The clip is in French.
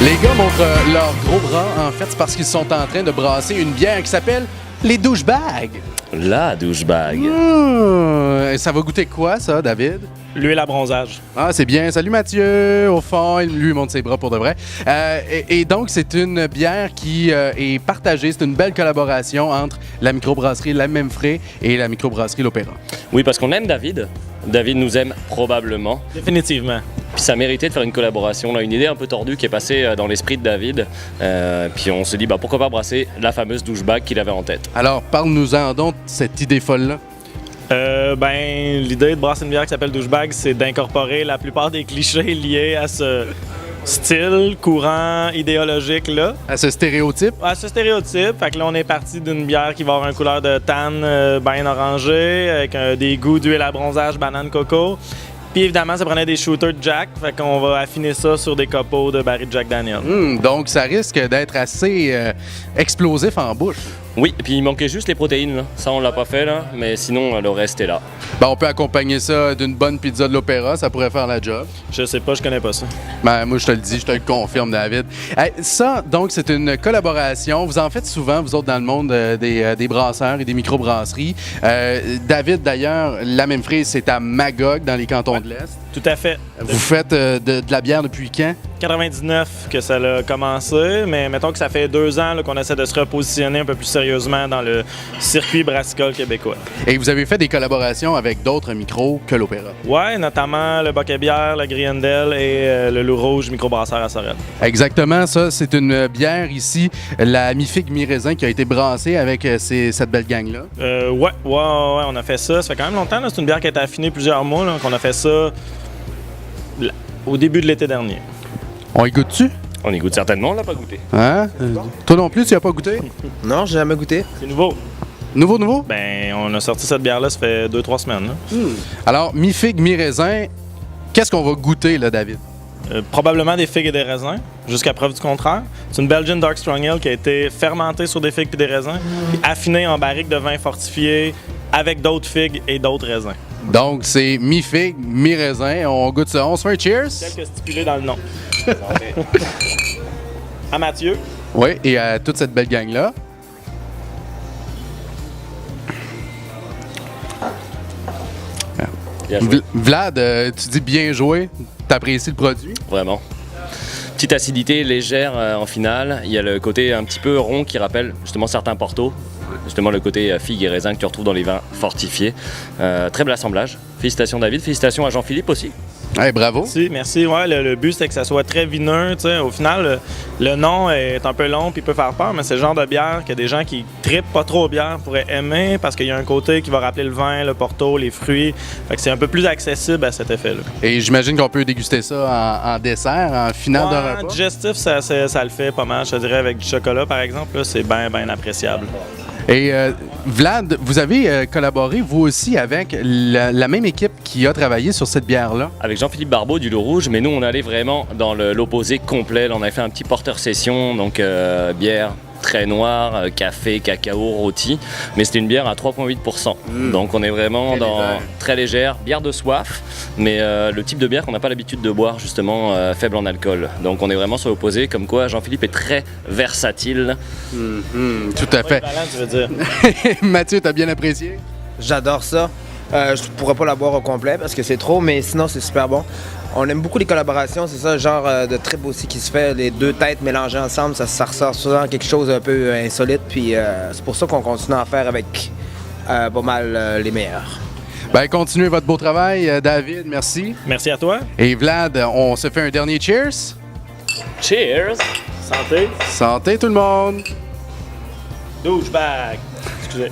Les gars montrent leur gros bras. En fait, c'est parce qu'ils sont en train de brasser une bière qui s'appelle les douchebags. La douchebag. Ça va goûter quoi, ça, David? L'huile à bronzage. Ah, c'est bien. Salut Mathieu. Au fond, lui, il monte ses bras pour de vrai. Et donc, c'est une bière qui est partagée. C'est une belle collaboration entre la microbrasserie La Memphrey et la microbrasserie L'Opéra. Oui, parce qu'on aime David. David nous aime probablement. Définitivement. Puis ça méritait de faire une collaboration. Là, une idée un peu tordue qui est passée dans l'esprit de David. Puis on se dit, pourquoi pas brasser la fameuse douchebag qu'il avait en tête. Alors, parle-nous-en donc de cette idée folle-là. L'idée de brasser une bière qui s'appelle douchebag, c'est d'incorporer la plupart des clichés liés à ce style, courant, idéologique là. À ce stéréotype? À ce stéréotype. Fait que là, on est parti d'une bière qui va avoir une couleur de tanne bien orangée, avec des goûts d'huile à bronzage, banane, coco. Puis évidemment, ça prenait des shooters de Jack, fait qu'on va affiner ça sur des copeaux de barils de Jack Daniel. Donc, ça risque d'être assez explosif en bouche. Oui, et puis il manquait juste les protéines. Là. Ça, on l'a pas fait, là, mais sinon, le reste est là. On peut accompagner ça d'une bonne pizza de l'Opéra, ça pourrait faire la job. Je sais pas, je connais pas ça. Moi, je te le dis, je te le confirme, David. Ça, donc, c'est une collaboration. Vous en faites souvent, vous autres, dans le monde des brasseurs et des microbrasseries. David, d'ailleurs, La Memphrey, c'est à Magog, dans les cantons de l'Est. Tout à fait. Vous faites de la bière depuis quand? 99 que ça a commencé, mais mettons que ça fait 2 ans là, qu'on essaie de se repositionner un peu plus sérieusement dans le circuit brassicole québécois. Et vous avez fait des collaborations avec d'autres micros que l'Opéra. Ouais, notamment le Boc et Bière, le Griendel et le Loup Rouge microbrasseur à Sorel. Exactement, ça, c'est une bière ici, la mi-figue mi-raisin, qui a été brassée avec cette belle gang-là. Ouais, on a fait ça. Ça fait quand même longtemps, là. C'est une bière qui a été affinée plusieurs mois, là, qu'on a fait ça au début de l'été dernier. On y goûte-tu? On y goûte certainement, on l'a pas goûté. Hein? Toi non plus, tu n'as pas goûté? Non, j'ai jamais goûté. C'est nouveau. Nouveau? On a sorti cette bière-là, ça fait 2-3 semaines. Là. Alors, mi-figue, mi-raisin, qu'est-ce qu'on va goûter, là, David? Probablement des figues et des raisins, jusqu'à preuve du contraire. C'est une Belgian Dark Strong Ale qui a été fermentée sur des figues et des raisins, puis affinée en barrique de vin fortifié avec d'autres figues et d'autres raisins. Donc, c'est mi-figue, mi-raisin. On goûte ça. On se fait un cheers? Tel que stipulé dans le nom. À Mathieu. Oui, et à toute cette belle gang-là. Bien joué. Vlad, tu dis bien joué. T'apprécies le produit? Vraiment. Petite acidité légère en finale. Il y a le côté un petit peu rond qui rappelle justement certains Porto. Justement le côté figue et raisin que tu retrouves dans les vins fortifiés. Très bel assemblage. Félicitations David, félicitations à Jean-Philippe aussi. Hey, bravo. Merci. Ouais, le but, c'est que ça soit très vineux. T'sais. Au final, le nom est un peu long puis peut faire peur, mais c'est le genre de bière que des gens qui trippent pas trop bière pourraient aimer parce qu'il y a un côté qui va rappeler le vin, le porto, les fruits. Fait que c'est un peu plus accessible à cet effet-là. Et j'imagine qu'on peut déguster ça en dessert, en finale de repas. Digestif, ça le fait pas mal. Je te dirais avec du chocolat, par exemple, là, c'est bien appréciable. Et Vlad, vous avez collaboré, vous aussi, avec la même équipe qui a travaillé sur cette bière-là. Avec Jean-Philippe Barbeau du Loup Rouge, mais nous on allait vraiment dans l'opposé complet. Là, on avait fait un petit porteur session, donc bière très noire, café, cacao, rôti, mais c'était une bière à 3,8%. Donc on est vraiment très légère, bière de soif, mais le type de bière qu'on n'a pas l'habitude de boire, justement, faible en alcool. Donc on est vraiment sur l'opposé, comme quoi Jean-Philippe est très versatile. Tout à fait. Valant, tu veux dire. Mathieu, t'as bien apprécié? J'adore ça. Je pourrais pas la boire au complet parce que c'est trop, mais sinon c'est super bon. On aime beaucoup les collaborations, c'est ça le genre de trip aussi qui se fait, les deux têtes mélangées ensemble, ça ressort souvent quelque chose un peu insolite, puis c'est pour ça qu'on continue à en faire avec pas mal les meilleurs. Continuez votre beau travail, David, merci. Merci à toi. Et Vlad, on se fait un dernier cheers? Cheers! Santé. Santé tout le monde! Douchebag. Excusez.